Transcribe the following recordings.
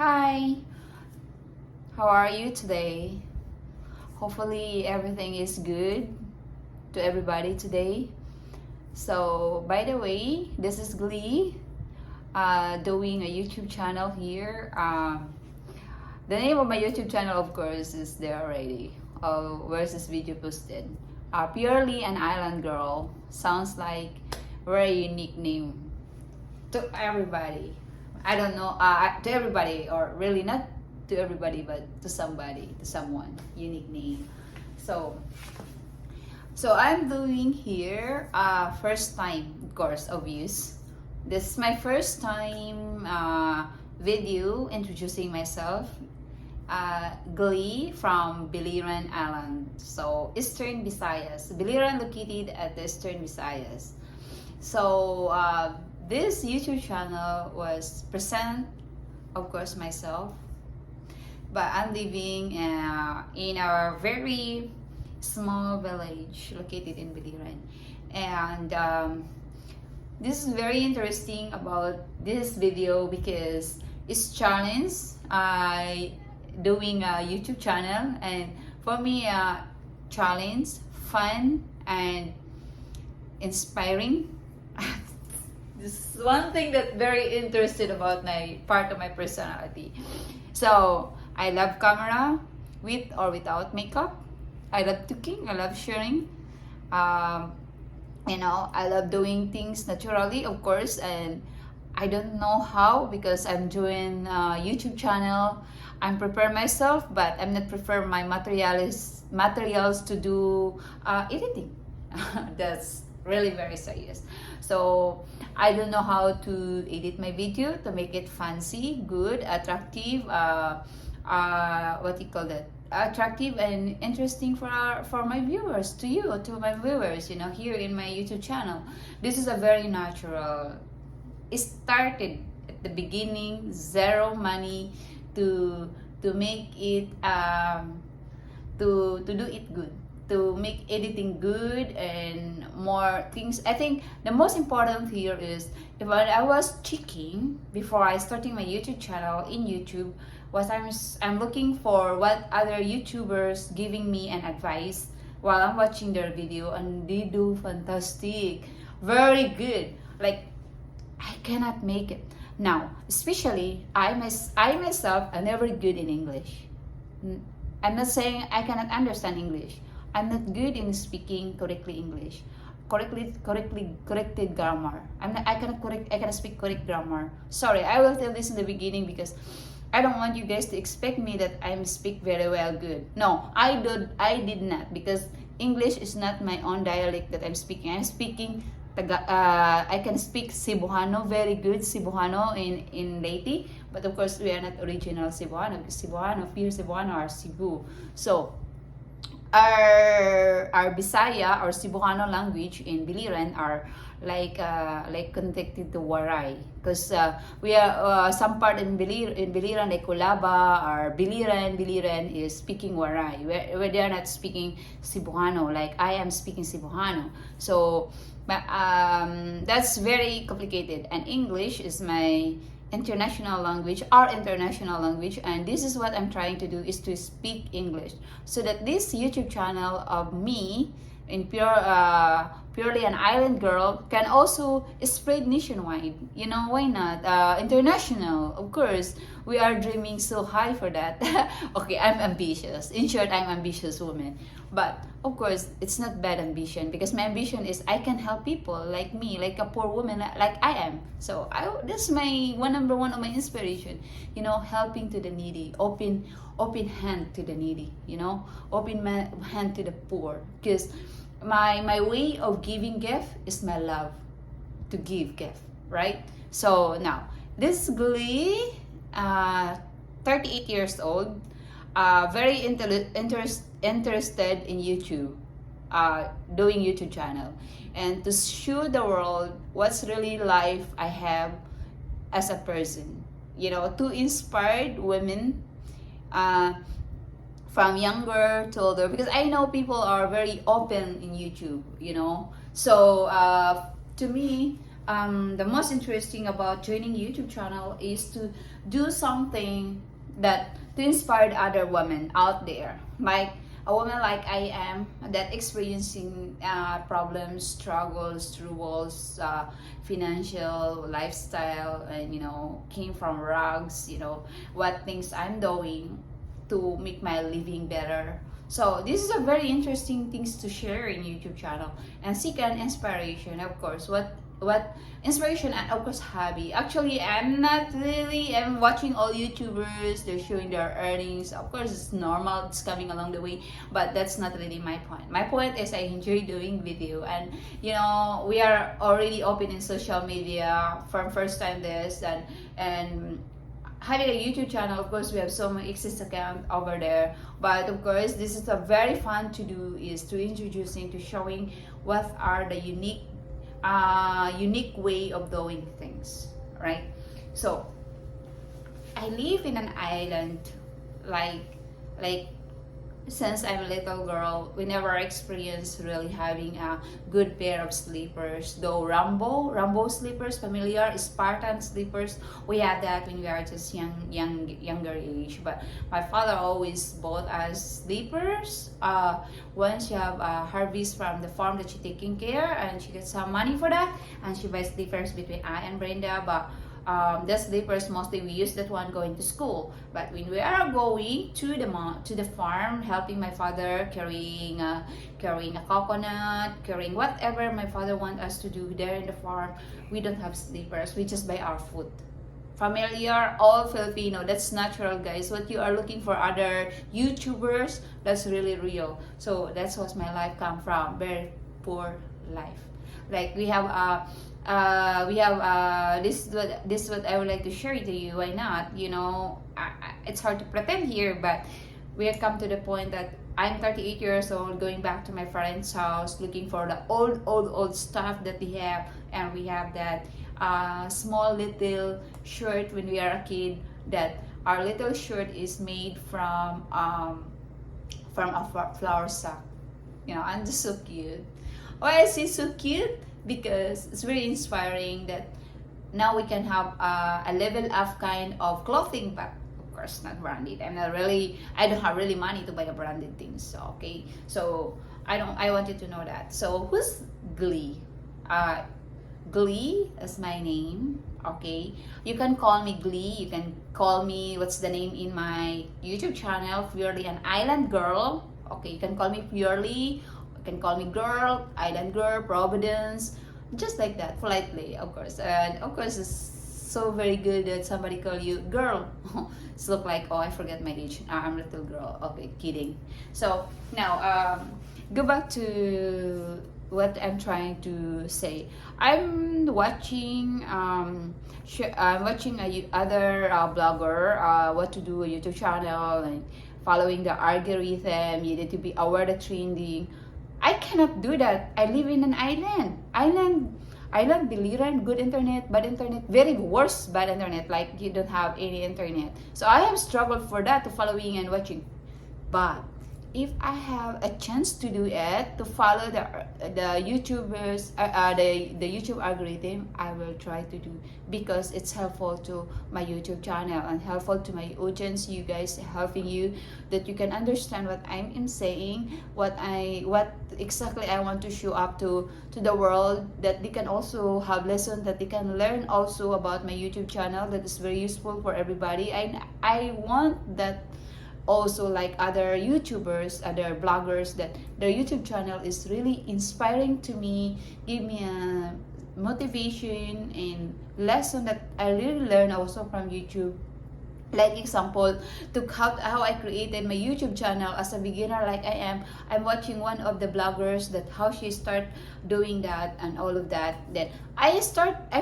Hi, how are you today? Hopefully, everything is good to everybody today. So, by the way, this is Glee doing a YouTube channel here. The name of my YouTube channel, of course, is there already. Where's this video posted? Purely an Island Girl. Sounds like very unique name to everybody. I don't know, to everybody, or really not to everybody, but to somebody, to someone, unique name. So, I'm doing here, first time, of course, obvious. This is my first time video introducing myself. Glee from Biliran Island, so Eastern Visayas. Biliran located at the Eastern Visayas. So this YouTube channel was present, of course, myself, but I'm living in a very small village located in Biliran, and this is very interesting about this video because it's challenge. I doing a YouTube channel, and for me, challenge, fun, and inspiring. This is one thing that very interested about my part of my personality. So I love camera with or without makeup. I love cooking. I love sharing. I love doing things naturally, of course, and I don't know how because I'm doing a YouTube channel. I'm prepare myself, but I'm not prepare my materials to do editing. That's really very serious. So I don't know how to edit my video to make it fancy, good, attractive. What do you call that? Attractive and interesting for my viewers, to my viewers. Here in my YouTube channel, this is a very natural. It started at the beginning, zero money to make it to do it good, to make editing good and more things. I think the most important here is if I was checking before I starting my YouTube channel in YouTube, was I'm looking for what other YouTubers giving me an advice while I'm watching their video, and they do fantastic, very good. Like I cannot make it. Now, especially I myself am never good in English. I'm not saying I cannot understand English. I'm not good in speaking correctly English. Corrected grammar. I cannot speak correct grammar. Sorry, I will tell this in the beginning because I don't want you guys to expect me that I speak very well good. No, I did not, because English is not my own dialect that I'm speaking. I'm speaking I can speak Cebuano very good, Cebuano in Leyte, but of course we are not original Cebuano, because pure Cebuano are Cebu. So our Bisaya or Cebuano language in Biliran are like connected to Waray, because we are some part in Biliran like Culaba or Biliran is speaking Waray, where they are not speaking Cebuano like I am speaking Cebuano. So that's very complicated, and English is my international language, our international language, and this is what I'm trying to do, is to speak English, so that this YouTube channel of me in purely an island girl can also spread nationwide. Why not? International, of course. We are dreaming so high for that. Okay, I'm ambitious. In short, I'm ambitious woman. But of course, it's not bad ambition, because my ambition is I can help people like me, like a poor woman like I am. So that's my number one of my inspiration. Helping to the needy, open hand to the needy. Open hand to the poor, because my way of giving gift is my love to give gift, right? So now this Glee, 38 years old, very interested in YouTube, doing YouTube channel, and to show the world what's really life I have as a person, to inspire women, from younger to older, because I know people are very open in YouTube. So to me, the most interesting about joining YouTube channel is to do something that to inspire other women out there, like a woman like I am that experiencing problems, struggles, troubles, financial, lifestyle, and came from rags. What things I'm doing to make my living better. So this is a very interesting things to share in YouTube channel and seek an inspiration, of course. What inspiration and of course hobby. Actually, I'm watching all YouTubers, they're showing their earnings. Of course, it's normal, it's coming along the way, but that's not really my point. My point is I enjoy doing video, and we are already open in social media from first time this, and having a YouTube channel. Of course, we have so many access account over there, but of course this is a very fun to do, is to introducing, to showing what are the unique way of doing things, right? So I live in an island, like since I'm a little girl, we never experienced really having a good pair of slippers. Though Rambo slippers, familiar, Spartan slippers, we had that when we are just younger age. But my father always bought us slippers. Once she have a harvest from the farm that she taking care, and she gets some money for that, and she buys slippers between I and Brenda. But the slippers mostly we use that one going to school. But when we are going to the farm, helping my father carrying a coconut, carrying whatever my father want us to do there in the farm, we don't have slippers. We just buy our food. Familiar, all Filipino. That's natural, guys. What you are looking for other YouTubers, that's really real. So that's what my life come from. Very poor life. Like we have this is what I would like to share to you. Why not? It's hard to pretend here, but we have come to the point that I'm 38 years old, going back to my friend's house, looking for the old stuff that they have, and we have that small little shirt when we are a kid. That our little shirt is made from a flower sack. And just so cute. Why I say so cute? Because it's very inspiring that now we can have a level up kind of clothing, but of course not branded. I don't have really money to buy a branded things. Okay, so I wanted to know that. So who's Glee? Glee is my name. Okay, you can call me Glee. You can call me, what's the name in my YouTube channel, Purely an Island Girl. Okay, you can call me Purely. You can call me Girl, Island Girl, Providence, just like that, politely, of course. And of course, it's so very good that somebody call you Girl. It's look like, oh, I forget my age. I'm a little girl. Okay, kidding. So now, go back to what I'm trying to say. I'm watching a other blogger, what to do a YouTube channel, and following the algorithm. You need to be aware of trending. I cannot do that. I live in an island. Island, Biliran, good internet, bad internet, very worse bad internet, like you don't have any internet. So I have struggled for that, to following and watching. But if I have a chance to do it, to follow the YouTubers, the YouTube algorithm, I will try to do, because it's helpful to my YouTube channel and helpful to my audience, you guys, helping you that you can understand what I'm saying, what exactly I want to show up to the world, that they can also have lessons that they can learn also about my YouTube channel, that is very useful for everybody. And I want that also, like other YouTubers, other bloggers, that their YouTube channel is really inspiring to me, give me a motivation and lesson that I really learn also from YouTube. Like example, to how I created my YouTube channel as a beginner like I am. I'm watching one of the bloggers, that how she start doing that and all of that. Then I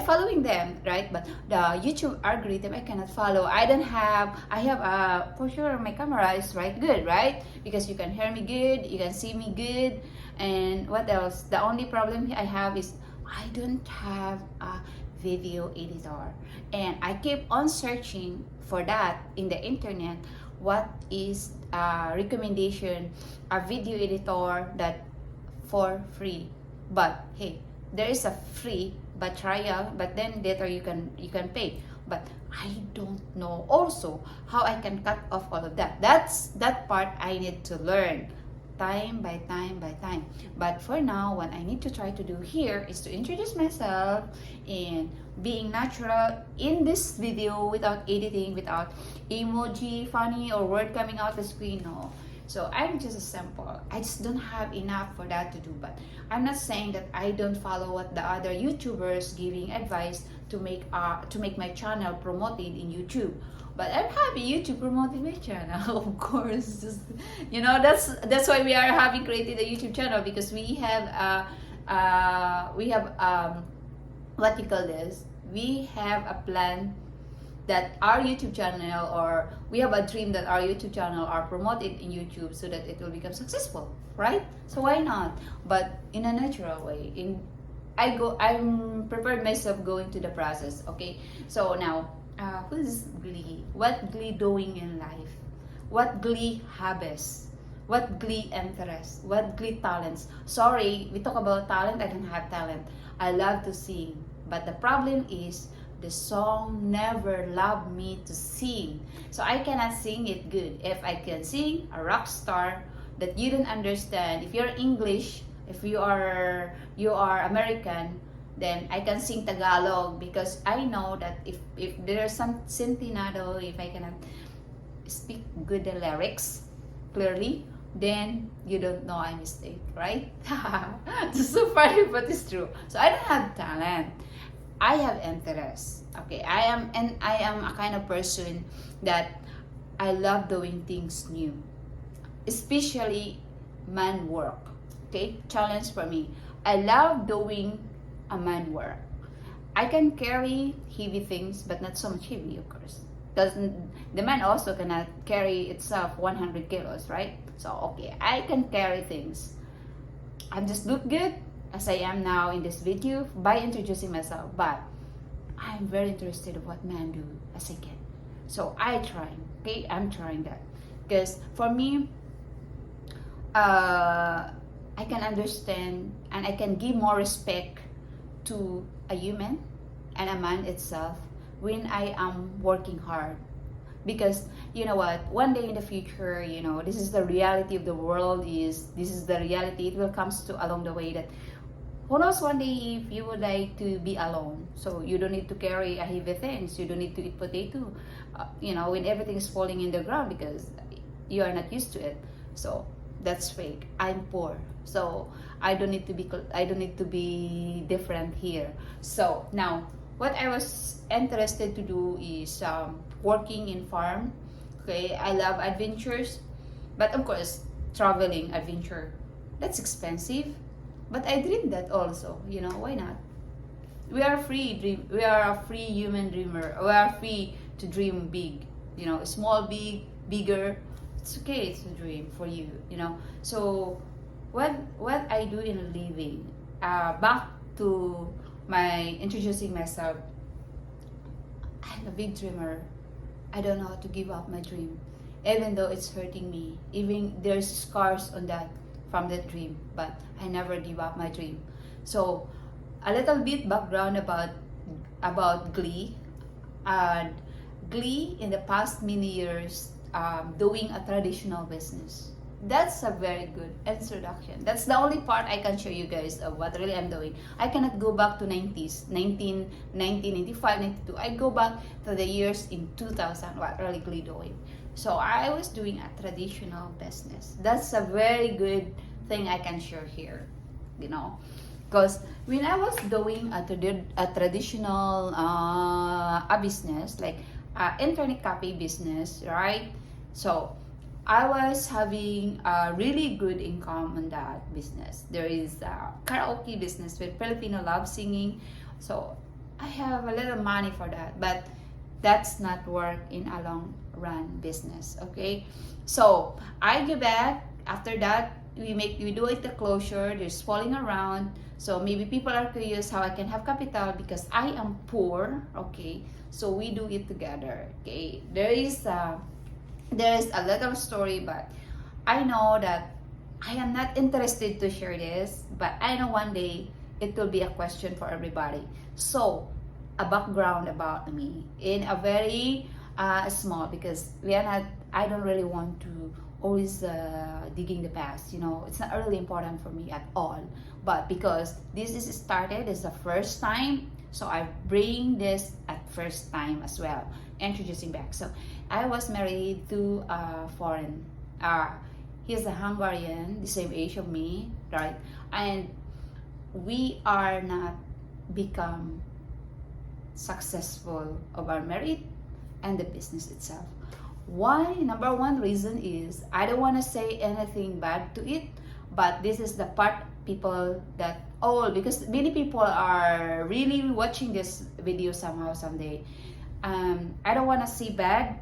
following them, right? But the YouTube algorithm I cannot follow. I have for sure my camera is right good, right? Because you can hear me good, you can see me good, and what else? The only problem I have is I don't have a video editor, and I keep on searching for that in the internet. What is a recommendation, a video editor that for free? But hey, there is a free but trial, but then later you can pay. But I don't know also how I can cut off all of that. That part I need to learn time by time. But for now, what I need to try to do here is to introduce myself and being natural in this video without editing, without emoji, funny or word coming out the screen. No. So I'm just a sample. I just don't have enough for that to do. But I'm not saying that I don't follow what the other YouTubers giving advice to make my channel promoted in YouTube. But I'm happy YouTube promoted my channel, of course. Just, that's why we are having created a YouTube channel, because we have what you call this? We have a plan that our YouTube channel, or we have a dream that our YouTube channel are promoted in YouTube so that it will become successful, right? So why not? But in a natural way. I'm prepared myself going to the process. Okay. So now, who's Glee? What Glee doing in life? What Glee hobbies? What Glee interests? What Glee talents? Sorry, we talk about talent. I don't have talent. I love to sing, but the problem is the song never loved me to sing. So I cannot sing it good. If I can sing a rock star that you don't understand, if you're English, if you are American, then I can sing Tagalog, because I know that if there's some sintinado, if I cannot speak good the lyrics clearly, then you don't know I mistake, right? It's so funny, but it's true. So I don't have talent. I have interest. Okay, I am a kind of person that I love doing things new, especially man work. Okay, challenge for me. I love doing a man work. I can carry heavy things, but not so much heavy, of course. Doesn't the man also cannot carry itself 100 kilos, right? So okay, I can carry things. I just look good as I am now in this video by introducing myself, but I'm very interested in what men do as I can. So I'm trying that, because for me, I can understand and I can give more respect to a human and a man itself when I am working hard. Because you know what, one day in the future, this is the reality of the world, this is the reality. It will comes to along the way that who knows, one day if you would like to be alone, so you don't need to carry a heavy things, you don't need to eat potato, when everything is falling in the ground because you are not used to it. So that's fake. I'm poor, so I don't need to be different here. So now, what I was interested to do is working in farm. Okay, I love adventures, but of course, traveling adventure, that's expensive. But I dream that also. Why not? We are we are a free human dreamer. We are free to dream big. Small, big, bigger. It's okay to dream for you. So what I do in a living. Back to my introducing myself. I'm a big dreamer. I don't know how to give up my dream, even though it's hurting me. Even there's scars on that from that dream, but I never give up my dream. So a little bit background about Glee. And Glee in the past many years doing a traditional business. That's a very good introduction. That's the only part I can show you guys of what really I'm doing. I cannot go back to 90s, 1995, 92. I go back to the years in 2000, what really Glee doing. So I was doing a traditional business. That's a very good thing I can share here, because when I was doing a traditional a business, like internet cafe business, right? So I was having a really good income on that business. There is a karaoke business with Filipino love singing, so I have a little money for that, but that's not work in a long run business. Okay, so I go back after that. We do it the closure. There's falling around, so maybe people are curious how I can have capital because I am poor. Okay, so we do it together. Okay, there is a little story, but I know that I am not interested to share this, but I know one day it will be a question for everybody. So, a background about me in a very small, because we are not, I don't really want to always digging the past, it's not really important for me at all. But because this is started, is the first time, so I bring this at first time as well, introducing back. So I was married to a foreign, he's a Hungarian, the same age of me, right? And we are not become successful of our marriage and the business itself. Why? Number one reason is I don't want to say anything bad to it, but this is the part people that because many people are really watching this video somehow someday. I don't want to see bad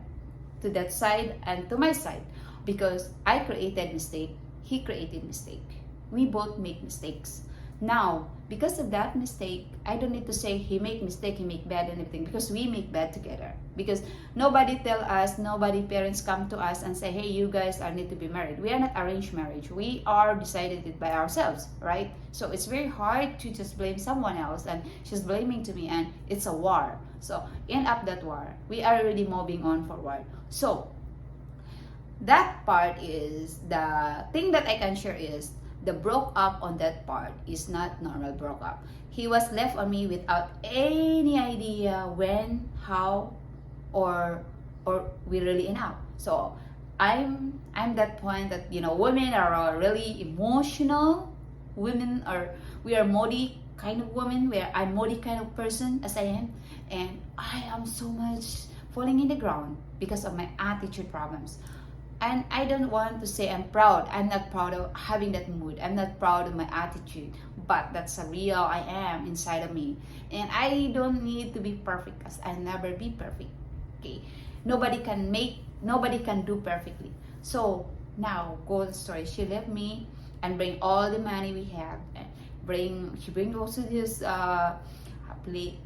to that side and to my side, because I created mistake, he created mistake, we both make mistakes. Now, because of that mistake, I don't need to say he make mistake, he make bad and everything, because we make bad together. Because nobody tell us, nobody parents come to us and say, hey, you guys are need to be married. We are not arranged marriage. We are decided it by ourselves, right? So it's very hard to just blame someone else, and she's blaming to me, and it's a war. So end up that war. We are already moving on forward. So that part is the thing that I can share is the broke up on that part is not normal broke up. He was left on me without any idea when, how, or we really enough. So I'm that point that women are really emotional. Women are, we are moody kind of woman, where I'm moody kind of person as I am, and I am so much falling in the ground because of my attitude problems. And I don't want to say I'm proud. I'm not proud of having that mood. I'm not proud of my attitude. But that's a real I am inside of me. And I don't need to be perfect, because I'll never be perfect. Okay? Nobody can do perfectly. So now, go to the story. She left me and bring all the money we have. She bring also this play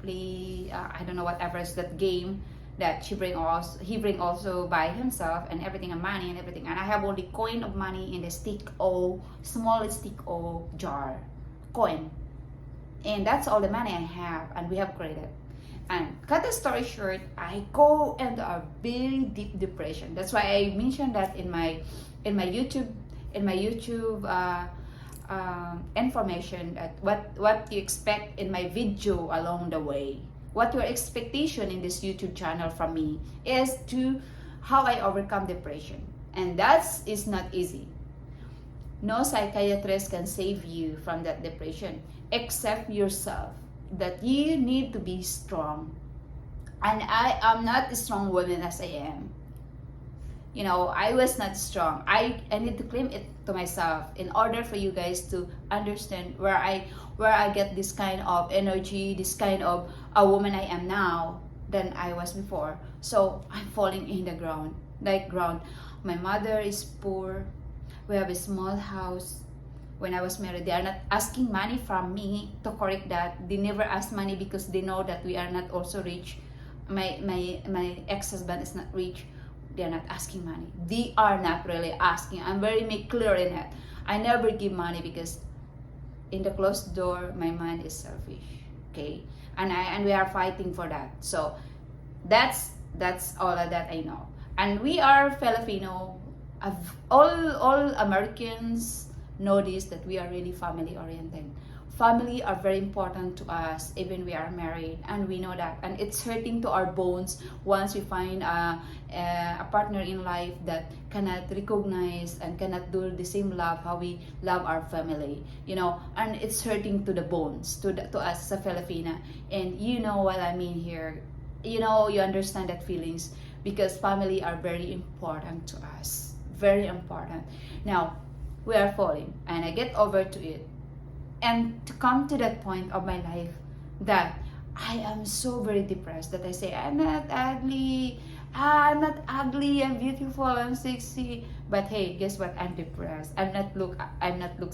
I don't know, whatever is that game that he bring also by himself, and everything, and money and everything. And I have only coin of money in the small stick O jar coin, and that's all the money I have, and we have credit. And cut the story short, I go into a very deep depression. That's why I mentioned that in my YouTube information, that what you expect in my video along the way. What your expectation in this YouTube channel from me is to how I overcome depression. And that is not easy. No psychiatrist can save you from that depression except yourself. That you need to be strong. And I am not a strong woman as I am. I was not strong. I need to claim it to myself in order for you guys to understand where I get this kind of energy, this kind of a woman I am now than I was before. So I'm falling in the ground. My mother is poor. We have a small house. When I was married, they are not asking money from me to correct that. They never ask money because they know that we are not also rich. My ex-husband is not rich. They are not asking money. They are not really asking. I'm very clear in it. I never give money because in the closed door, my mind is selfish. Okay, and we are fighting for that. So that's all of that I know. And we are Filipino. All Americans know this, that we are really family oriented. Family are very important to us, even we are married, and we know that. And it's hurting to our bones once we find a partner in life that cannot recognize and cannot do the same love how we love our family, and it's hurting to the bones, to us as a Filipina. And you know what I mean here. You understand that feelings, because family are very important to us, very important. Now, we are falling, and I get over to it. And to come to that point of my life that I am so very depressed, that I say, I'm not ugly, I'm beautiful, I'm sexy. But hey, guess what? I'm depressed. I'm not look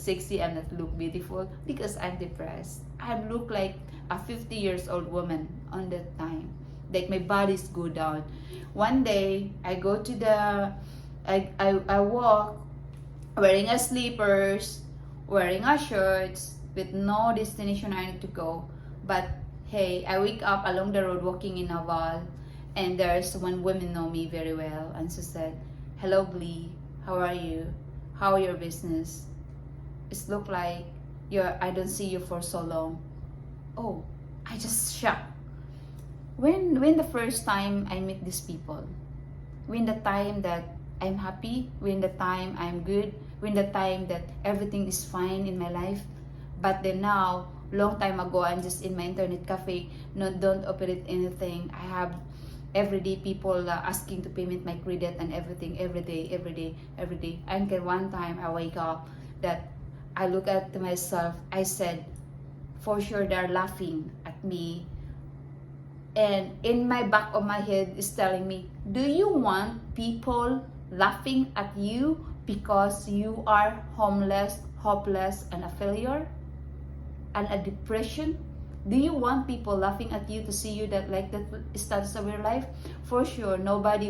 sexy, I'm not look beautiful, because I'm depressed. I look like a 50 years old woman on that time. Like my body's go down. One day I go to I walk wearing a slippers, wearing a shirts, with no destination I need to go. But hey, I wake up along the road walking in Naval, and there's one woman know me very well, and she said, "Hello, Glee. How are you? How your business? It look like I don't see you for so long." Oh, I just shocked. When the first time I meet these people, when the time that I'm happy, when the time I'm good, when the time that everything is fine in my life. But then now, long time ago, I'm just in my internet cafe, don't operate anything. I have everyday people asking to payment my credit and everything every day. Until one time I wake up that I look at myself, I said, for sure they're laughing at me. And in my back of my head is telling me, do you want people laughing at you because you are homeless, hopeless, and a failure? And a depression? Do you want people laughing at you to see you that like that status of your life? For sure, no one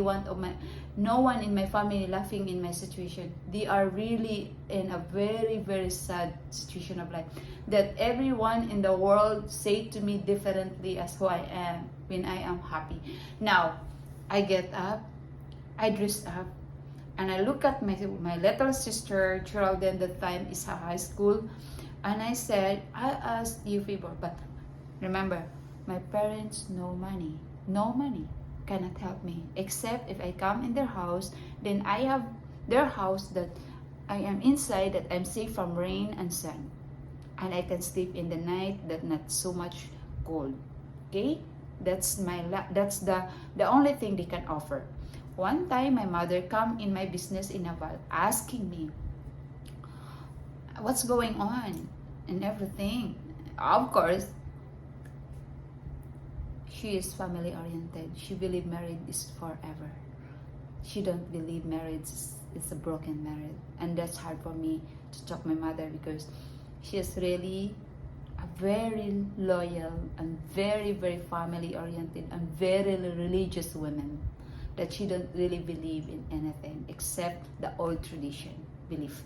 in my family laughing in my situation. They are really in a very sad situation of life. That everyone in the world say to me differently as who I am when I am happy. Now, I get up, I dress up, and I look at my little sister, Geraldine, that time is a high school, and I said, I asked you favor, but remember, my parents no money cannot help me, except if I come in their house, then I have their house that I am inside, that I'm safe from rain and sun, and I can sleep in the night that not so much cold. Okay, that's the only thing they can offer. One time my mother come in my business in Naval asking me what's going on and everything. Of course, she is family oriented. She believe marriage is forever. She don't believe marriage is a broken marriage, and that's hard for me to talk my mother because she is really a very loyal and very family oriented and very religious woman, that she don't really believe in anything except the old tradition belief,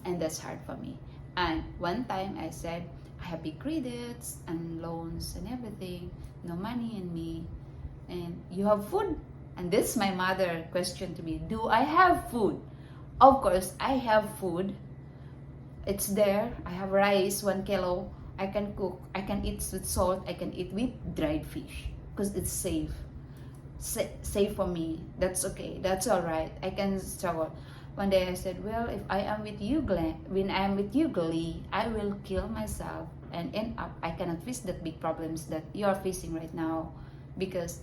and that's hard for me. And one time I said, I have big credits and loans and everything, no money in me, and you have food? And this my mother question to me, do I have food? Of course I have food. It's there. I have rice, 1 kilo. I can cook. I can eat with salt. I can eat with dried fish because it's safe. Safe for me. That's okay. That's all right. I can struggle. One day I said, well, if I am with you, Glenn, when I am with you, Glee, I will kill myself and end up, I cannot face the big problems that you are facing right now. Because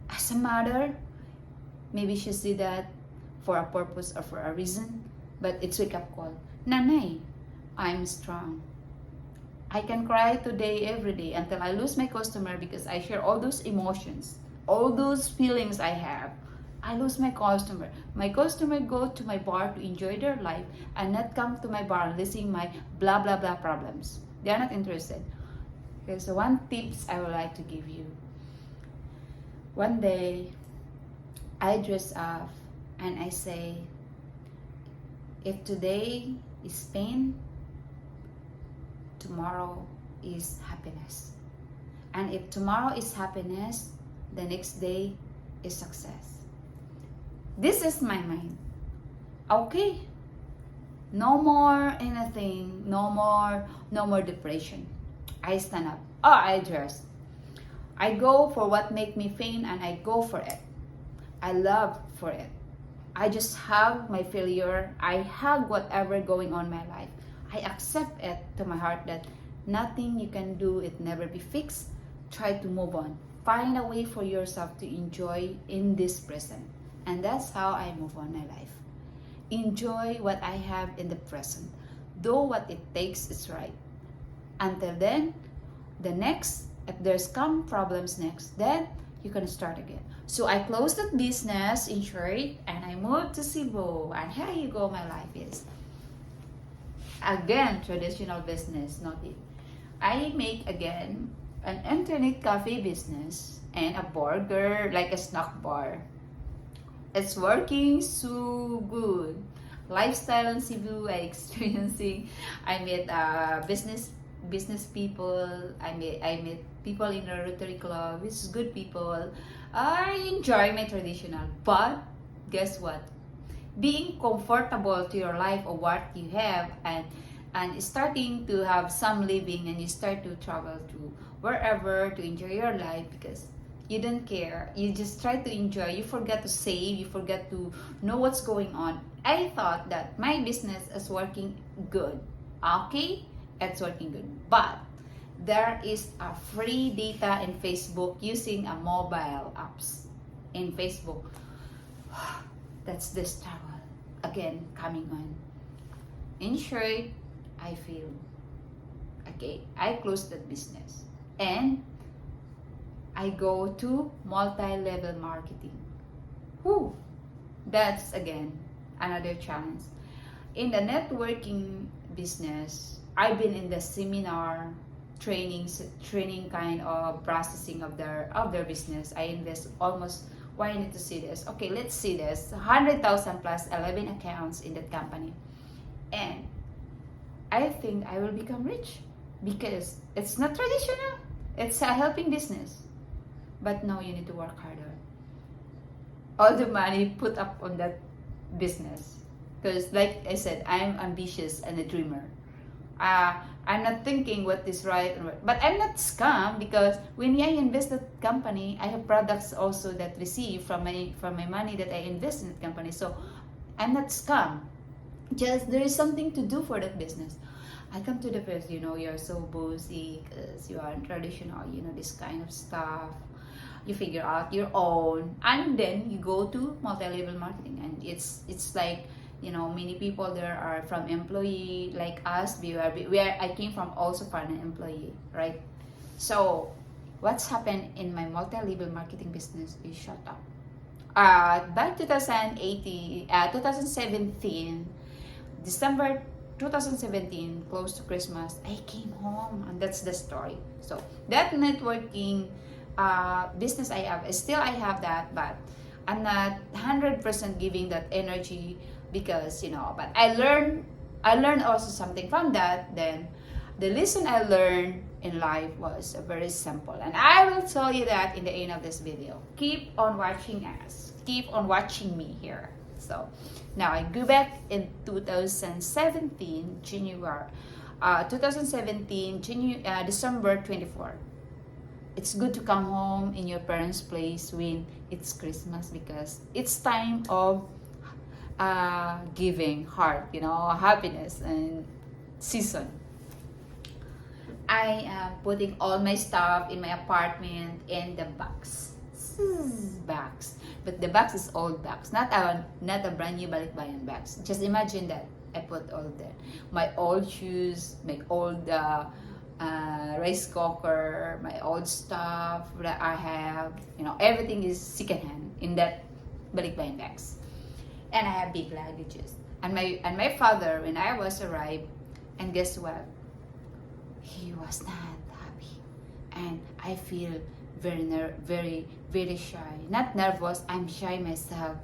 as a mother, maybe she see that for a purpose or for a reason, but it's wake up call. Nanay, I'm strong. I can cry today, every day, until I lose my customer because I share all those emotions, all those feelings I have. I lose my customer. My customer go to my bar to enjoy their life and not come to my bar listening my blah blah blah problems. They are not interested. Okay, so one tips I would like to give you. One day, I dress up and I say, if today is pain, tomorrow is happiness. And if tomorrow is happiness, the next day is success. This is my mind. Okay. No more anything. No more depression. I stand up. Oh, I dress. I go for what make me faint and I go for it. I love for it. I just hug my failure. I hug whatever going on in my life. I accept it to my heart that nothing you can do, it never be fixed. Try to move on. Find a way for yourself to enjoy in this present. And that's how I move on my life. Enjoy what I have in the present. Do what it takes is right. Until then, the next, if there's come problems next, then you can start again. So I closed that business in short and I moved to Cebu. And here you go, my life is. Again, traditional business, not it. I make again an internet cafe business and a burger, like a snack bar. It's working so good. lifestyle in Cebu. I experiencing. I met business people. I met people in the Rotary Club. It's good people. I enjoy my traditional, but guess what? Being comfortable to your life or what you have, and starting to have some living, and you start to travel to wherever to enjoy your life because you don't care, you just try to enjoy, you forget to save, you forget to know what's going on. I thought that my business is working good. Okay, it's working good, but there is a free data in Facebook using a mobile apps in Facebook. That's the struggle again coming on. In short, I feel okay, I closed that business and I go to multi-level marketing. Whew, that's again another challenge. In the networking business, I've been in the seminar training kind of processing of their business. I invest almost, why I need to see this? Okay, let's see this. 100,000 plus 11 accounts in that company. And I think I will become rich because it's not traditional. It's a helping business. But no, you need to work harder. All the money put up on that business. Because like I said, I'm ambitious and a dreamer. I'm not thinking what is right and what, but I'm not scam because when I invest that company, I have products also that receive from my money that I invest in that company. So I'm not scam. Just there is something to do for that business. I come to the first, you're so bossy because you are traditional, this kind of stuff. You figure out your own, and then you go to multi-level marketing, and it's like, many people there are from employee like us. We are I came from also from an employee, right? So what's happened in my multi-level marketing business is shut up. By 2017, December 2017, close to Christmas, I came home, and that's the story. So that networking business I have, I have that, but I'm not 100% giving that energy because but I learned also something from that. Then the lesson I learned in life was very simple, and I will tell you that in the end of this video. Keep on watching us, keep on watching me here. So now I go back in 2017 January, December 24. It's good to come home in your parents' place when it's Christmas because it's time of giving heart, happiness and season. I am putting all my stuff in my apartment in the box. But the box is old box, not a brand new balikbayan box. Just imagine that I put all of that, my old shoes, my old rice cooker, my old stuff that I have, everything is secondhand in that balikbayan bags. And I have big luggages. And my father, when I was arrived, and guess what? He was not happy. And I feel very shy. Not nervous, I'm shy myself.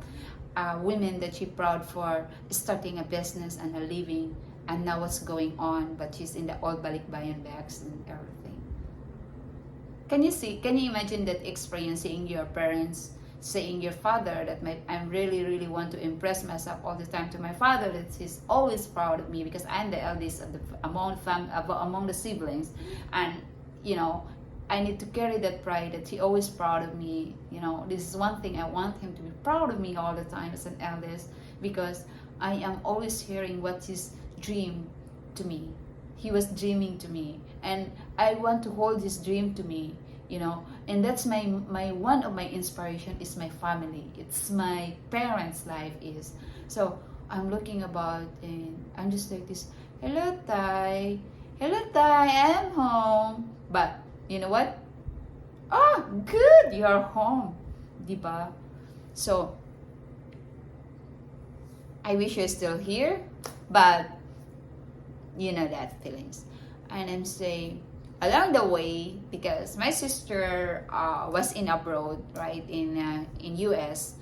Women that she proud for starting a business and a living, and now what's going on, but she's in the old balikbayan bags and everything. Can you imagine that experience, seeing your parents, saying your father that I really want to impress myself all the time to my father, that he's always proud of me because I'm the eldest among the siblings, and I need to carry that pride that he always proud of me. This is one thing I want him to be proud of me all the time as an eldest, because I am always hearing what his dream to me. He was dreaming to me, and I want to hold his dream to me. And that's my one of my inspiration is my family. It's my parents' life is. So I'm looking about, and I'm just like this. Hello, Tay. I'm home. But you know what? Oh, good, you're home, diba? So I wish you're still here, but that feelings. And I'm saying, along the way, because my sister was in abroad, right, in US,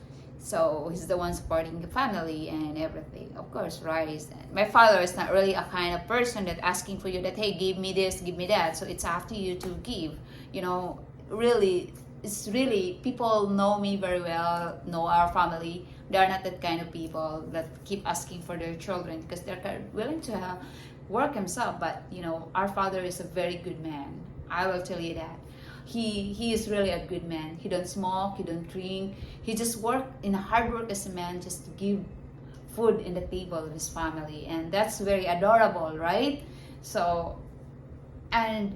So he's the one supporting the family and everything. Of course, rice. My father is not really a kind of person that asking for you that, hey, give me this, give me that. So it's up to you to give. You know, really, it's really, people know me very well, know our family. They are not that kind of people that keep asking for their children because they're willing to work himself. But, you know, our father is a very good man. I will tell you that. He is really a good man. He don't smoke, he don't drink. He just work in a hard work as a man just to give food in the table of his family, and that's very adorable, right? So, and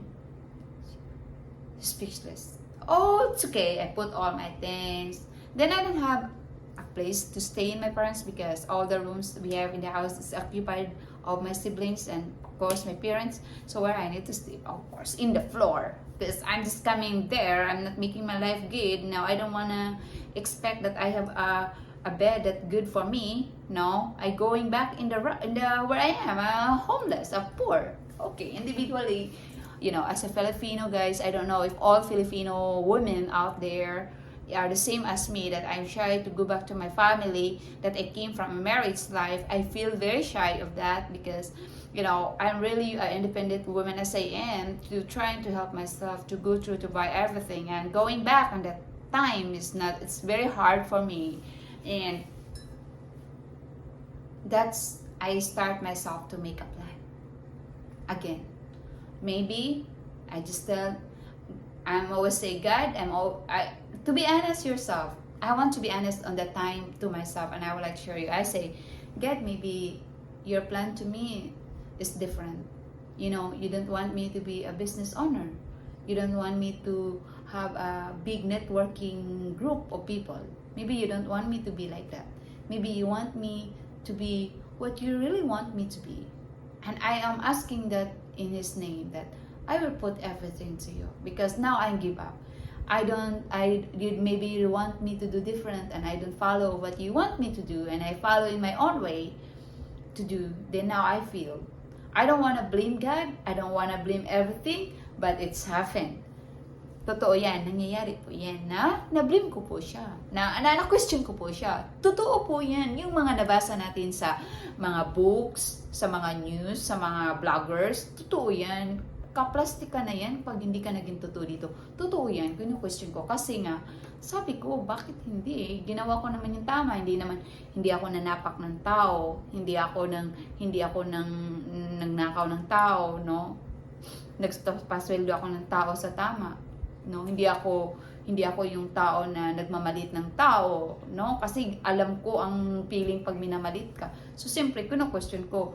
speechless. Oh, it's okay. I put all my things. Then I don't have a place to stay in my parents because all the rooms we have in the house is occupied of my siblings and of course my parents. So where I need to sleep, of course, in the floor because I'm just coming there. I'm not making my life good. Now I don't wanna expect that I have a bed that's good for me. No, I going back in the where I am, homeless, poor. Okay, individually, you know, as a Filipino, guys, I don't know if all Filipino women out there are the same as me, that I'm shy to go back to my family, that I came from a marriage life. I feel very shy of that because, you know, I'm really an independent woman as I am, to trying to help myself to go through to buy everything, and going back on that time is not, it's very hard for me. And that's, I start myself to make a plan again. Maybe I just tell, I'm always say, God, to be honest yourself, I want to be honest on that time to myself, and I would like to share you. I say, God, maybe your plan to me is different. You know, you don't want me to be a business owner. You don't want me to have a big networking group of people. Maybe you don't want me to be like that. Maybe you want me to be what you really want me to be. And I am asking that in His name, that I will put everything to you because now I give up. Maybe you want me to do different and I don't follow what you want me to do and I follow in my own way to do. Then now I feel, I don't want to blame God. I don't want to blame everything, but it's happened. Totoo yan, nangyayari po yan na-blame ko po siya, na-question ko po siya. Totoo po yan, yung mga nabasa natin sa mga books, sa mga news, sa mga vloggers, totoo yan. Kaplastika na yan pag hindi ka naging totoo dito. Totoo yan, question ko. Kasi nga, sabi ko, bakit hindi? Ginawa ko naman yung tama. Hindi ako nanapak ng tao. Hindi ako nagnakaw ng tao, no? Nagpasweldo ako ng tao sa tama. No, hindi ako yung tao na nagmamalit ng tao, no? Kasi alam ko ang feeling pag minamalit ka. So siyempre, question ko,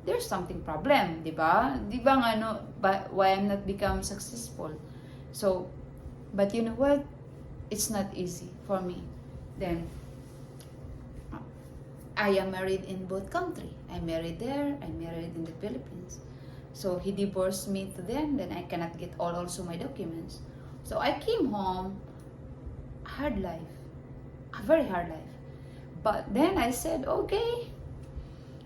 there's something problem, di ba? Di ba nga, no, why I'm not become successful? So, but you know what? It's not easy for me. Then, I am married in both country. I married there, I married in the Philippines. So he divorced me to them, then I cannot get also my documents. So I came home, hard life, a very hard life. But then I said, okay,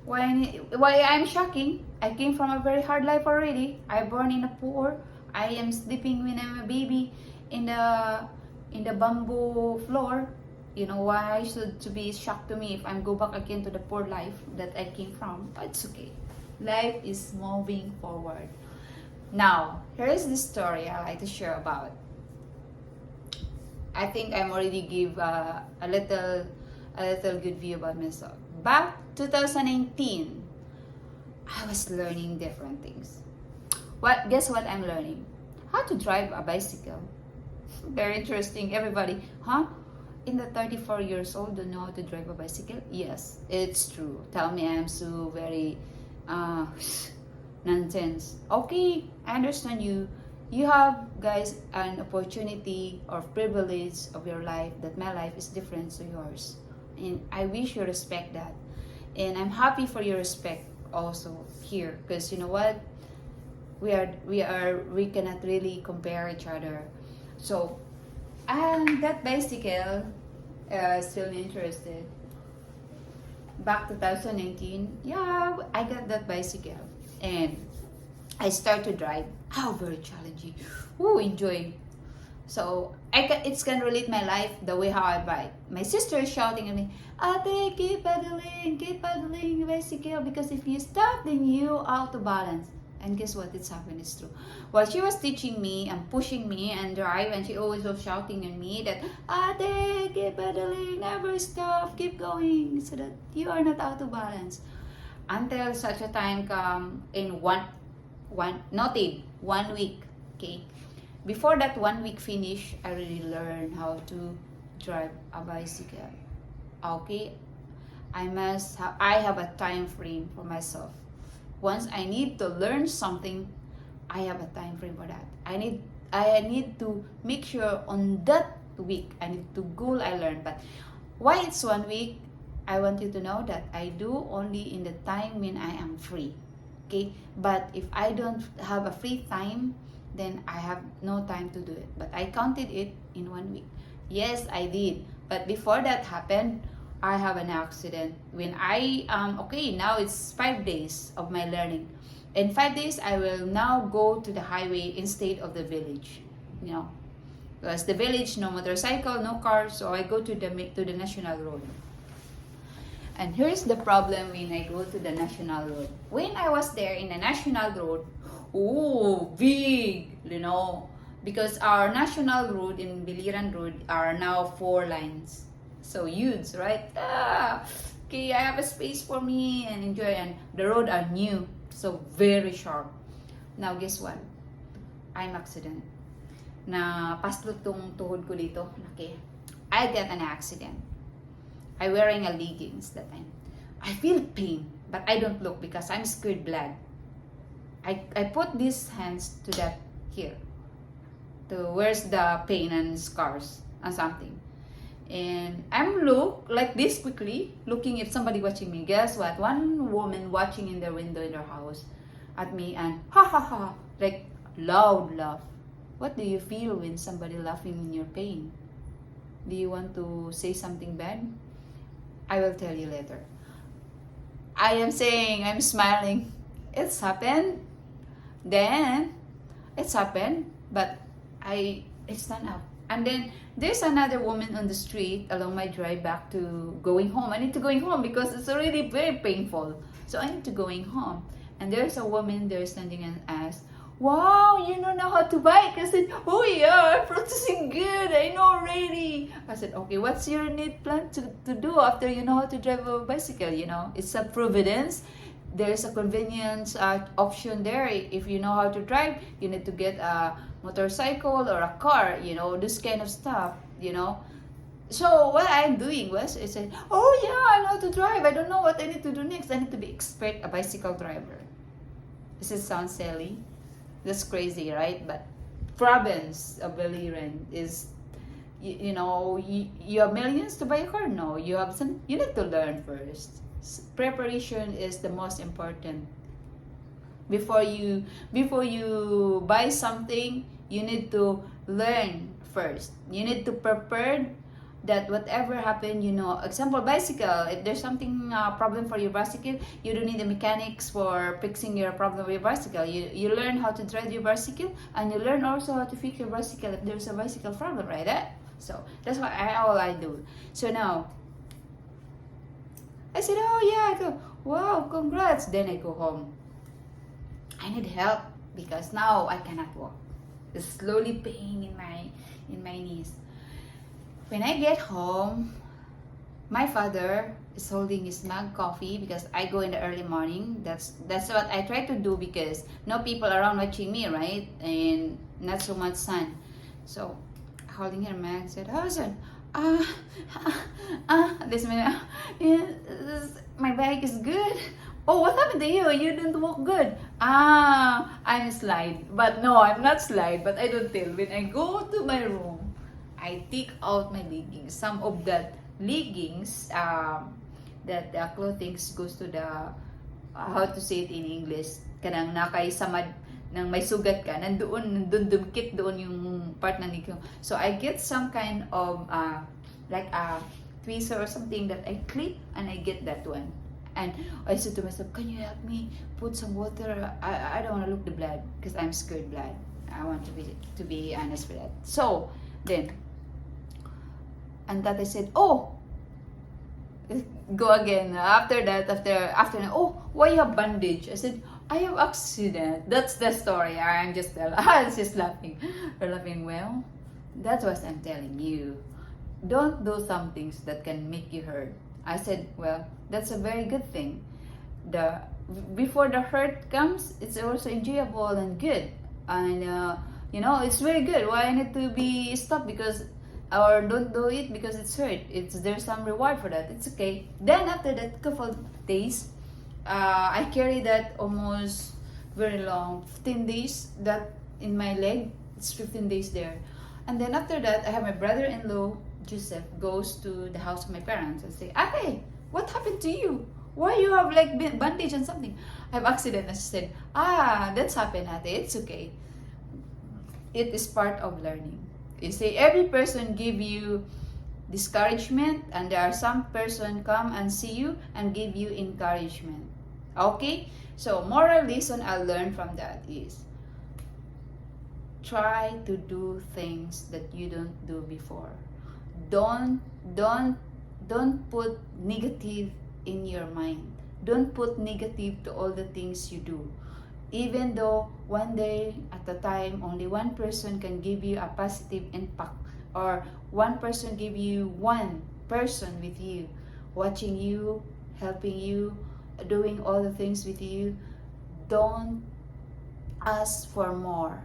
why I'm shocking? I came from a very hard life already. I born in a poor. I am sleeping when I'm a baby in the bamboo floor. You know why I should to be shocked to me if I'm go back again to the poor life that I came from? But it's okay. Life is moving forward. Now, here is the story I like to share about. I think I'm already give a little good view about myself. Back 2019, I was learning different things. Guess what I'm learning? How to drive a bicycle. Very interesting, everybody. Huh? In the 34 years old, don't know how to drive a bicycle? Yes, it's true. Tell me I'm so very nonsense. Okay, I understand you. You have, guys, an opportunity or privilege of your life that my life is different to yours. And I wish you respect that. And I'm happy for your respect also here. Because you know what? We cannot really compare each other. So, and that bicycle, still interested. Back 2019, yeah, I got that bicycle. And I start to drive. How very challenging. Enjoy. So it's can relate my life the way how I bike. My sister is shouting at me, Ate, keep pedaling bicycle, because if you stop, then you out of balance. And guess what? It's happened. It's true. While she was teaching me and pushing me and drive, and she always was shouting at me that, Ate, keep pedaling, never stop, keep going, so that you are not out of balance. Until such a time come in one noted 1 week. Okay. Before that 1 week finish, I really learned how to drive a bicycle. Okay. I have a time frame for myself. Once I need to learn something, I have a time frame for that. I need to make sure on that week I need to goal I learn. But why it's 1 week? I want you to know that I do only in the time when I am free. Okay? But if I don't have a free time, then I have no time to do it. But I counted it in 1 week. Yes, I did. But before that happened, I have an accident. When okay, now it's 5 days of my learning. In 5 days, I will now go to the highway instead of the village. You know, because the village, no motorcycle, no car, so I go to the national road. And here's the problem when I go to the national road. When I was there in the national road, big, you know, because our national road in Biliran Road are now 4 lines. So huge, right? Okay, I have a space for me and enjoy. And the road are new, so very sharp. Now, guess what? I'm accident. Na paslot tong tuhod ko dito. Okay, I get an accident. I wearing a leggings that time. I feel pain, but I don't look because I'm scared blood. I put these hands to that here. To where's the pain and scars and something. And I'm look like this quickly, looking if somebody watching me. Guess what? One woman watching in the window in their house at me and ha ha ha, like loud laugh. What do you feel when somebody laughing in your pain? Do you want to say something bad? I will tell you later. I am saying, I'm smiling. It's happened. Then, it's happened. But I stand up. And then, there's another woman on the street along my drive back to going home. I need to going home because it's already very painful. So, I need to going home. And there's a woman there standing and asks, wow, you don't know how to bike. I said, oh yeah, I'm practicing good. I know already. I said, okay, what's your need plan to do after you know how to drive a bicycle? You know, it's a providence. There's a convenience option there. If you know how to drive, you need to get a motorcycle or a car, you know, this kind of stuff, you know. So what I'm doing was, I said, oh yeah, I know how to drive. I don't know what I need to do next. I need to be expert, a bicycle driver. Does it sound silly? That's crazy, right? But province of Biliran is, you know, you have millions to buy a car? No, you have some, you need to learn first. Preparation is the most important. Before you buy something, you need to learn first. You need to prepare that whatever happened, you know, example bicycle, if there's something problem for your bicycle, you don't need the mechanics for fixing your problem with your bicycle. You learn how to drive your bicycle, and you learn also how to fix your bicycle if there's a bicycle problem, right? So that's what all I do. So now I said, oh yeah, I go, wow, congrats. Then I go home. I need help because now I cannot walk. It's slowly pain in my knees. When I get home, my father is holding his mug coffee because I go in the early morning. That's what I try to do because no people around watching me, right? And not so much sun. So holding her mug, said, "Howson, this man, my bike is good. Oh, what happened to you? You didn't walk good. I'm slide. But no, I'm not slide, but I don't tell. When I go to my room, I take out my leggings. Some of that leggings, that clothing goes to the, how to say it in English, kanang nakay samad nang may sugat ka, nandun dumikit doon yung part ng leg. So I get some kind of, like a tweezer or something that I clip and I get that one. And I said to myself, can you help me put some water? I don't want to look the blood because I'm scared blood. I want to be honest with that. So Then, and that I said, oh, go again. After that, oh, why you have bandage? I said, I have accident. That's the story. I'm just laughing. We're laughing. Well, that's what I'm telling you. Don't do some things that can make you hurt. I said, well, that's a very good thing. The before the hurt comes, it's also enjoyable and good, and it's very good. Why I need to be stopped because, or don't do it because it's hurt? There's some reward for that. It's okay. Then after that couple of days, I carry that almost very long, 15 days that in my leg. It's 15 days there, and then after that I have my brother-in-law Joseph goes to the house of my parents and say, "Hey, what happened to you? Why you have like bandage and something?" I have accident. I said, that's happened, ate. It's okay. It is part of learning. You see, every person give you discouragement, and there are some person come and see you and give you encouragement. Okay? So moral lesson I learned from that is try to do things that you don't do before. Don't put negative in your mind. Don't put negative to all the things you do. Even though one day at a time only one person can give you a positive impact, or one person give you, one person with you, watching you, helping you, doing all the things with you, don't ask for more.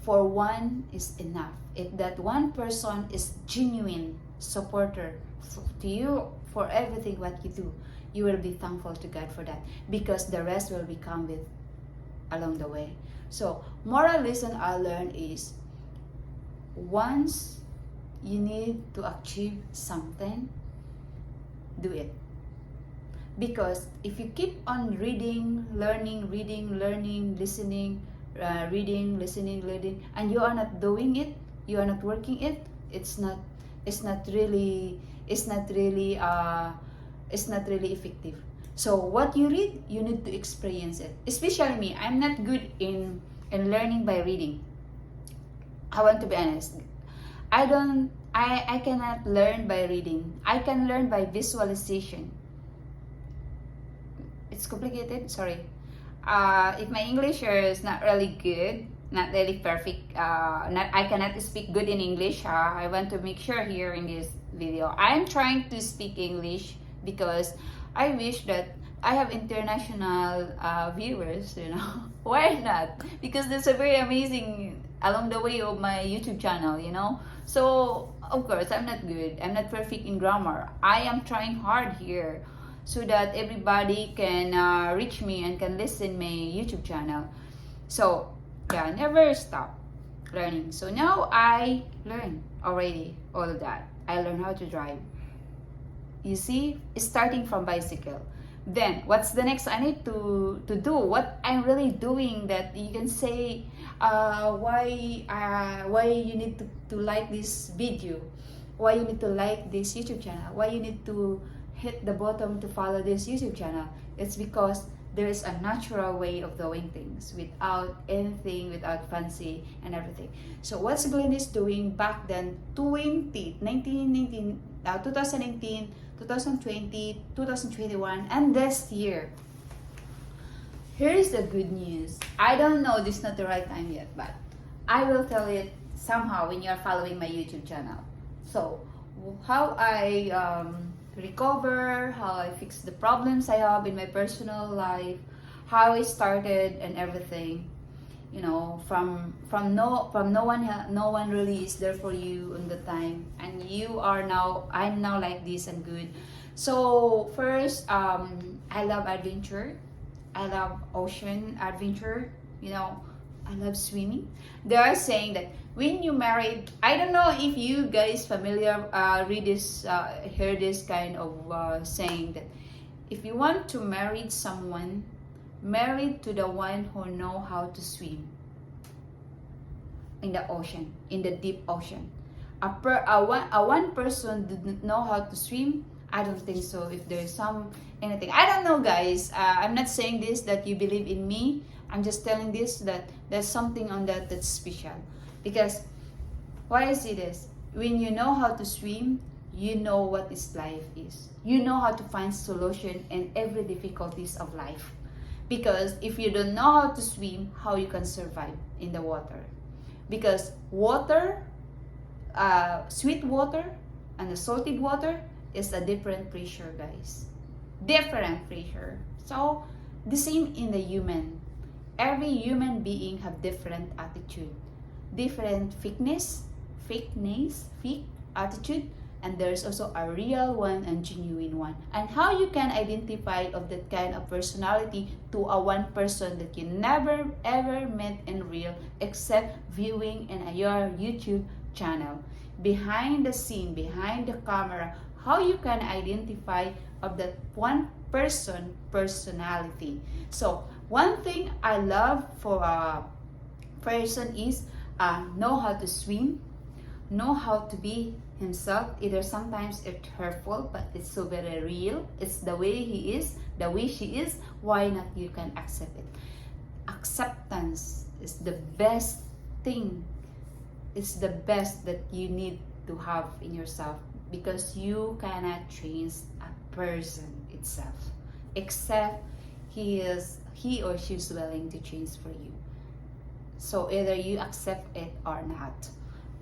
For one is enough. If that one person is genuine supporter to you for everything what you do, you will be thankful to God for that, because the rest will become with along the way. So moral lesson I learned is, once you need to achieve something, do it. Because if you keep on reading, learning, listening, reading, listening, learning, and you are not doing it, you are not working it, it's not really effective. So what you read, you need to experience it. Especially me, I'm not good in learning by reading. I want to be honest. I cannot learn by reading. I can learn by visualization. It's complicated, sorry. If my English is not really good, not really perfect, I cannot speak good in English. I want to make sure here in this video, I'm trying to speak English because I wish that I have international viewers, Why not? Because that's a very amazing along the way of my YouTube channel, So, of course, I'm not good. I'm not perfect in grammar. I am trying hard here so that everybody can reach me and can listen my YouTube channel. So, yeah, never stop learning. So now I learn already all of that. I learned how to drive. You see, starting from bicycle. Then, what's the next I need to do? What I'm really doing that you can say, why you need to like this video? Why you need to like this YouTube channel? Why you need to hit the button to follow this YouTube channel? It's because there is a natural way of doing things without anything, without fancy and everything. So what's Glenn is doing back then, 2019, 2020, 2021, and this year. Here is the good news. I don't know, this is not the right time yet, but I will tell it somehow when you are following my YouTube channel. So, how I recover, how I fix the problems I have in my personal life, how I started and everything. From no one really is there for you on the time, and I'm now like this and good. So first, I love adventure. I love ocean adventure. I love swimming. They are saying that when you married, I don't know if you guys familiar hear this kind of saying that if you want to marry someone, married to the one who know how to swim in the ocean, in the deep ocean. One person didn't know how to swim. I don't think so. If there's anything, I don't know, guys. I'm not saying this that you believe in me. I'm just telling this that there's something on that's special, because Why I say this? When you know how to swim, you know what this life is. You know how to find solution in every difficulties of life. Because if you don't know how to swim, how you can survive in the water? Because water, sweet water and the salted water is a different pressure, guys. Different pressure. So the same in the human. Every human being have different attitude, different fake attitude, and there's also a real one and genuine one. And how you can identify of that kind of personality to a one person that you never ever met in real except viewing in your YouTube channel. Behind the scene, behind the camera, how you can identify of that one person personality. So one thing I love for a person is know how to swim, know how to be himself. Either sometimes it's hurtful, but it's so very real. It's the way he is, the way she is. Why not you can accept it? Acceptance is the best thing. It's the best that you need to have in yourself, because you cannot change a person itself except he or she is willing to change for you. So either you accept it or not.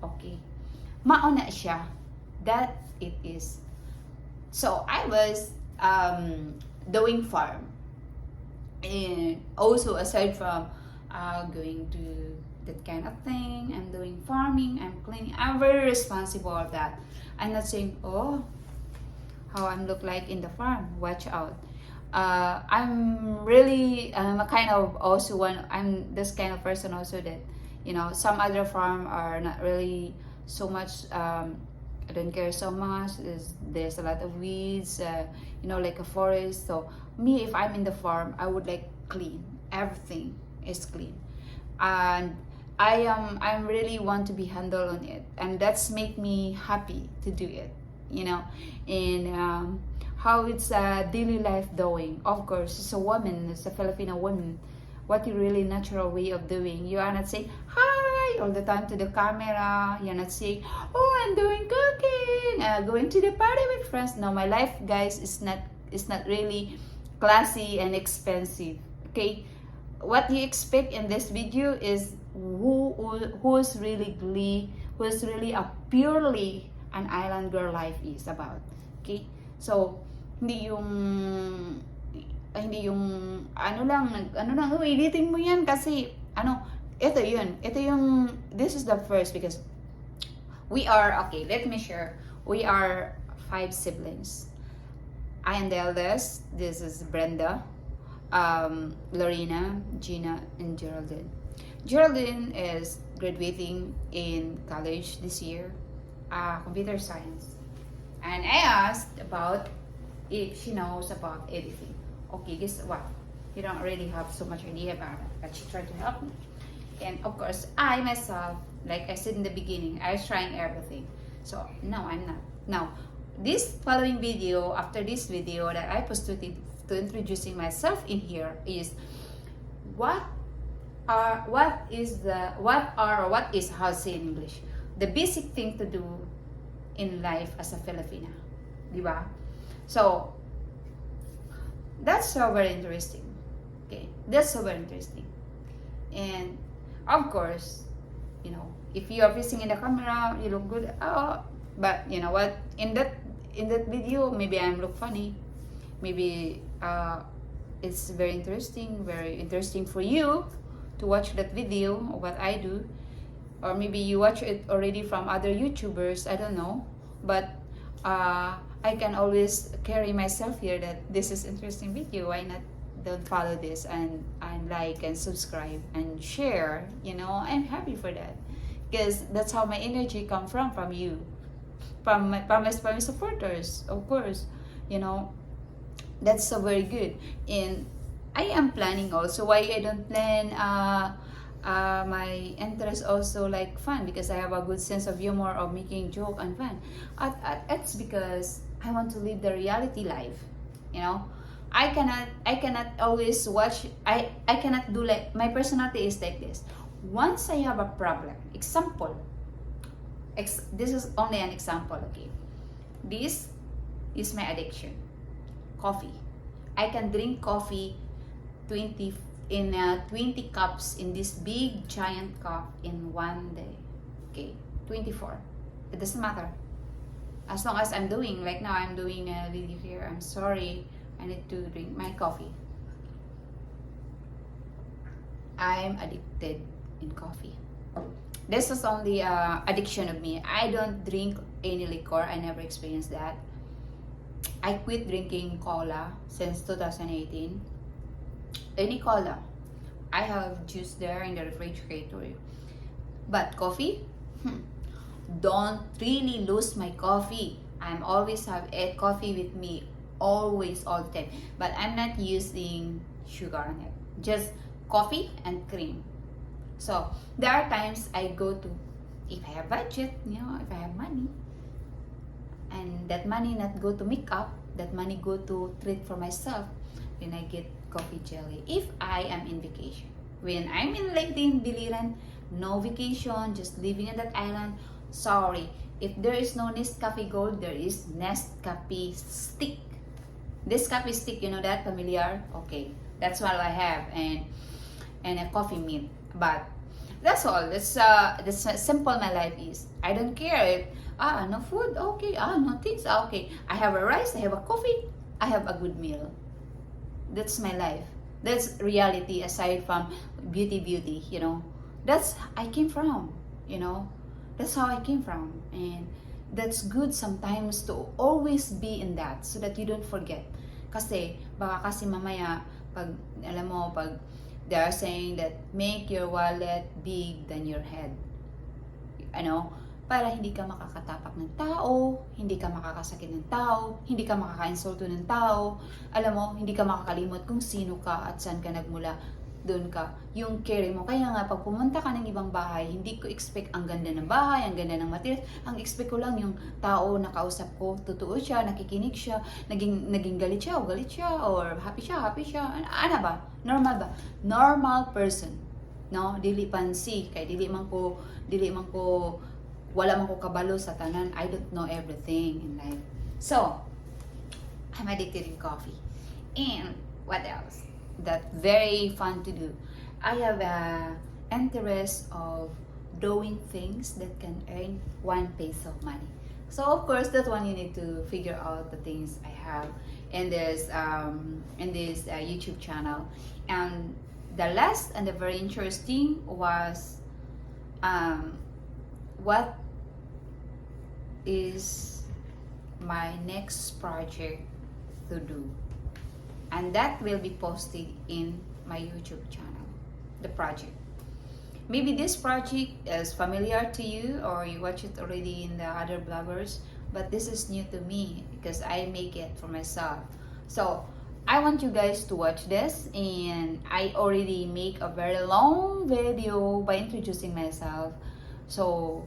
Okay. Mauna siya. That it is. So I was doing farm. And also aside from going to that kind of thing, I'm doing farming, I'm cleaning. I'm very responsible of that. I'm not saying, oh, how I look like in the farm. Watch out. I'm a kind of also one. I'm this kind of person also that, some other farm are not really so much. I don't care so much. There's a lot of weeds, like a forest. So me, if I'm in the farm, I would like clean. Everything is clean, and I'm really want to be handled on it, and that's make me happy to do it. And how it's a daily life doing. Of course, as a woman, as a Filipino woman, what your really natural way of doing. You are not saying hi all the time to the camera. You're not saying, oh, I'm doing cooking, going to the party with friends. No, my life, guys, is not really classy and expensive. Okay, what you expect in this video is who's really a purely an island girl life is about. Okay, so hindi yung editing mo yan kasi ito yung this is the first, because we are, okay, let me share. We are 5 siblings. I am the eldest. This is Brenda, Lorena, Gina, and Geraldine. Geraldine is graduating in college this year, computer science. And I asked about if she knows about editing. Okay, guess what? You don't really have so much idea about it, but she tried to help me. And of course, I myself, like I said in the beginning, I was trying everything. So no, I'm not. Now, this following video, after this video that I posted to introducing myself in here, is what is how to say in English, the basic thing to do in life as a Filipina, di ba? So that's so very interesting. Okay, that's so very interesting. And of course, if you are facing in the camera, you look good. Oh, but you know what? In that video, maybe I look funny. Maybe it's very interesting for you to watch that video of what I do, or maybe you watch it already from other YouTubers. I don't know, but I can always carry myself here that this is interesting video. Why not? Don't follow this and like and subscribe and share. I'm happy for that, because that's how my energy come from you, from my supporters, of course. That's so very good. And I am planning also. Why I don't plan my interest also like fun, because I have a good sense of humor of making joke and fun. It's because I want to live the reality life. I cannot always watch. I cannot do, like, my personality is like this. Once I have a problem, example, This is only an example, okay? This is my addiction. Coffee. I can drink coffee 20 20 cups in this big giant cup in one day. Okay, 24. It doesn't matter. As long as I'm doing, like now I'm doing a video here. I'm sorry, I need to drink my coffee. I'm addicted in coffee. This is only addiction of me. I don't drink any liquor. I never experienced that. I quit drinking cola since 2018. Any cola. I have juice there in the refrigerator. But coffee? Don't really lose my coffee. I'm always have a coffee with me. Always, all the time. But I'm not using sugar on it. Just coffee and cream. So there are times I go to, if I have budget, if I have money, and that money not go to makeup, that money go to treat for myself, then I get coffee jelly if I am in vacation. When I'm in Biliran, no vacation, just living on that island, sorry, if there is no Nescafe Gold, there is Nescafe stick. Nescafe stick, you know that, familiar? Okay, that's what I have, and a coffee mint. But that's all. That's simple my life is. I don't care if no food, okay, no things, okay. I have a rice, I have a coffee, I have a good meal. That's my life. That's reality aside from beauty, That's I came from, That's how I came from. And that's good sometimes to always be in that so that you don't forget. Kasi baka kasi mamaya pag they are saying that make your wallet big than your head. Para hindi ka makakatapak ng tao, hindi ka makakasakit ng tao, hindi ka makakainsulto ng tao, hindi ka makakalimot kung sino ka at saan ka nagmula, doon ka, yung carry mo. Kaya nga, pag pumunta ka ng ibang bahay, hindi ko expect ang ganda ng bahay, ang ganda ng materials, ang expect ko lang yung tao na kausap ko, totoo siya, nakikinig siya, naging galit siya, or happy siya, ano ba? Normal ba? Normal person. No? Dili pansi, kay dili man ko, wala man ko kabalo sa tanan. I don't know everything in life. So, I'm addicted in coffee. And what else? That very fun to do. I have a interest of doing things that can earn 1 peso of money. So of course that one you need to figure out the things I have in this YouTube channel. And the last and the very interesting was what is my next project to do, and that will be posted in my YouTube channel, the project. Maybe this project is familiar to you or you watch it already in the other bloggers, but this is new to me because I make it for myself. So I want you guys to watch this, and I already make a very long video by introducing myself. So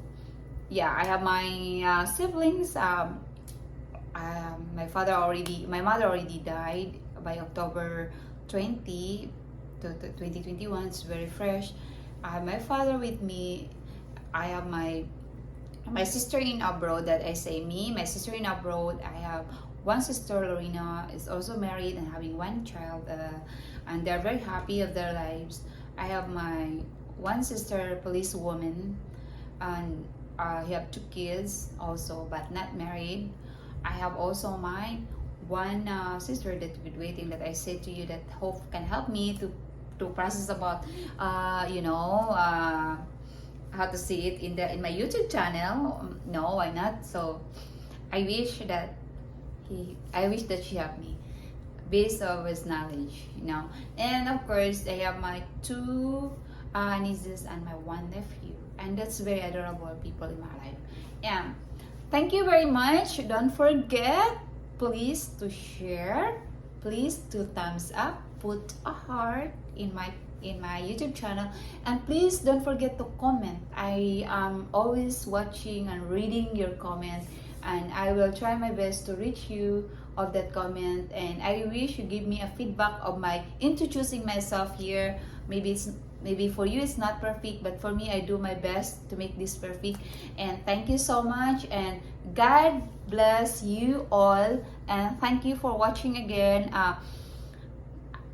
yeah, I have my siblings. My mother already died by October 20 to 2021. It's very fresh. I have my father with me. I have my sister in abroad, that I say me, my sister in abroad. I have one sister, Lorena, is also married and having one child, and they're very happy of their lives. I have my one sister, police woman, and I have 2 kids also, but not married. I have also my one sister that been waiting, that I said to you that hope can help me to process about how to see it in my YouTube channel. No, why not? So I wish that she helped me based on his knowledge, And of course, I have my 2 nieces and my 1 nephew, and that's very adorable people in my life. And thank you very much. Don't forget, please, to share, please to thumbs up, put a heart in my YouTube channel, and please don't forget to comment. I am always watching and reading your comments, and I will try my best to reach you of that comment. And I wish you give me a feedback of my introducing myself here. Maybe it's Maybe for you it's not perfect, but for me I do my best to make this perfect. And thank you so much, and God bless you all, and thank you for watching again.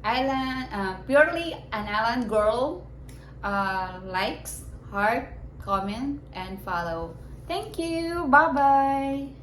Island, purely an island girl, likes, heart, comment, and follow. Thank you. Bye bye.